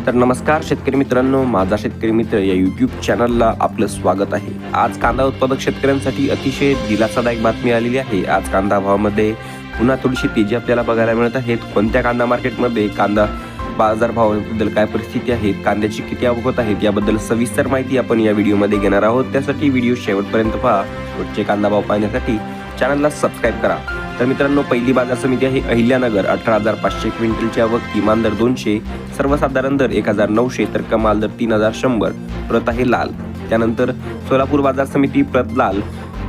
तर नमस्कार शेतकरी मित्रांनो, माझा शेतकरी मित्र या यूट्यूब चॅनलला आपलं स्वागत आहे। आज कांदा उत्पादक शेतकऱ्यांसाठी अतिशय दिलासादायक बातमी आलेली आहे। आज कांदा भावामध्ये पुन्हा थोडीशी तेजी आपल्याला बघायला मिळत आहे। कोणत्या कांदा मार्केटमध्ये कांदा बाजार भावाबद्दल काय परिस्थिती आहे, कांद्याची किती आवक होत आहे याबद्दल सविस्तर माहिती आपण या व्हिडिओमध्ये घेणार आहोत। त्यासाठी व्हिडिओ शेवटपर्यंत पहा। पुढचे कांदा भाव पाहण्यासाठी चॅनलला सबस्क्राइब करा। तर मित्रांनो, पहिली बाजार समिती आहे अहिल्यानगर। 18,500 क्विंटलची आवक, किमान दर 200, सर्वसाधारण दर 1,900 तर कमाल दर 3,100, प्रत आहे लाल। त्यानंतर सोलापूर बाजार समिती प्रत लाल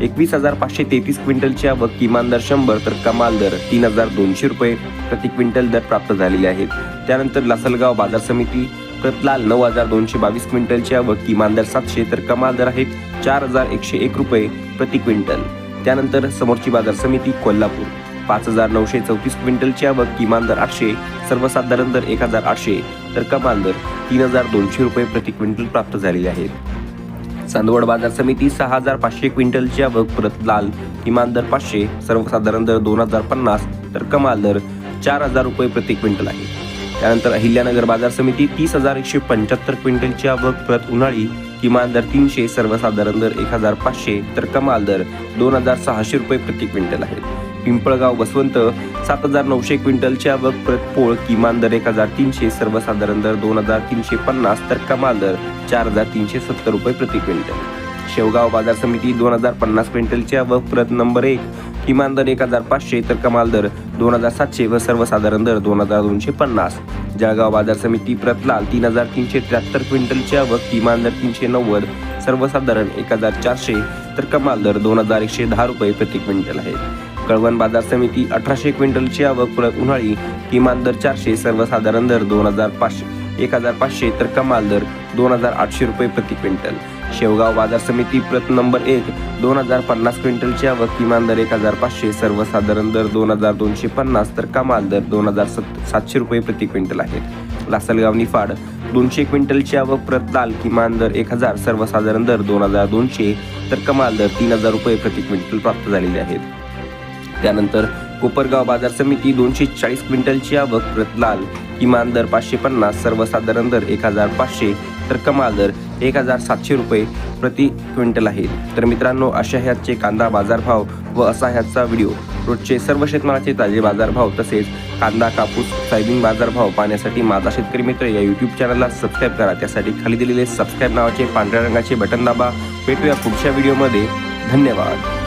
21,533 क्विंटलची आवक, किमान दर 100 तर कमाल दर 3,200 रुपये प्रति क्विंटल दर प्राप्त झालेले आहेत। त्यानंतर लासलगाव बाजार समिती प्रत लाल 9,222 क्विंटलची आवक, किमान दर 700 तर कमाल दर आहेत 4,101 रुपये प्रति क्विंटल। त्यानंतर समोरची बाजार समिती कोल्हापूर 5,934 क्विंटलची आवक, किमान दर 800, सर्वसाधारण दर 1,800 तर कमाल दर 3,200 रुपये प्रति क्विंटल प्राप्त झालेले आहेत। चांदवड बाजार समिती 6,500 क्विंटलची आवक, प्रत लाल किमान दर 500, सर्वसाधारण दर 2,050 तर कमाल दर 4,000 रुपये प्रति क्विंटल आहे। त्यानंतर अहिल्यानगर बाजार समिती 30,175 क्विंटलची आवक, प्रत उन्हाळी किमान दर 300, सर्वसाधारण दर 1,500 तर कमाल दर 2,600 रुपये प्रति क्विंटल आहे। पिंपळगाव बसवंत 7,900 क्विंटलची आवक, प्रत पोळ किमान दर 1,300, सर्वसाधारण दर 2,350 तर कमाल दर 4,370 रुपये प्रति क्विंटल। शेवगाव बाजार समिती 2,050 क्विंटलची आवक, प्रत नंबर 1 किमान दर 1,500 तर कमाल दर 2,700 व सर्वसाधारण दर 2,250। जळगाव बाजार समिती प्रत लाल 3,373 क्विंटलची आवक, किमान दर 390, सर्वसाधारण 1,400 तर कमाल दर 2,110 रुपये प्रति क्विंटल आहे। कळवण बाजार समिती 1,800 क्विंटलची आवक, प्रत उन्हाळी किमान दर 400, सर्वसाधारण दर 1,500 तर कमाल दर 2,800 रुपये प्रति क्विंटल। शेवगाव बाजार समिती प्रत नंबर 1 2,050 क्विंटलची आवक, किमान दर 1,500, सर्वसाधारण दर 2,250 तर कमाल दर 2,700 रुपये प्रति क्विंटल आहे। लासलगाव निफाड 200 क्विंटलची आवक, प्रत लाल किमान दर 1,000, सर्वसाधारण दर 2,200 तर कमाल दर 3,000 रुपये प्रति क्विंटल प्राप्त झालेले आहेत। त्यानंतर कोपरगाव बाजार समिती 240 क्विंटलची आवक, प्रत लाल किमान दर 550, सर्वसाधारण दर 1,500 तर कमाल दर 1,700 रुपये प्रति क्विंटल आहे। तर मित्रांनो, अशा ह्याचे कांदा बाजारभाव व असा ह्याचा व्हिडिओ रोजचे सर्व शेतमालाचे ताजे बाजारभाव तसेच कांदा, कापूस, सोयाबीन बाजारभाव पाहण्यासाठी माझा शेतकरी मित्र या यूट्यूब चॅनलला सबस्क्राईब करा। त्यासाठी खाली दिलेले सबस्क्राईब नावाचे पांढऱ्या रंगाचे बटन दाबा। भेटूया पुढच्या व्हिडिओमध्ये। धन्यवाद।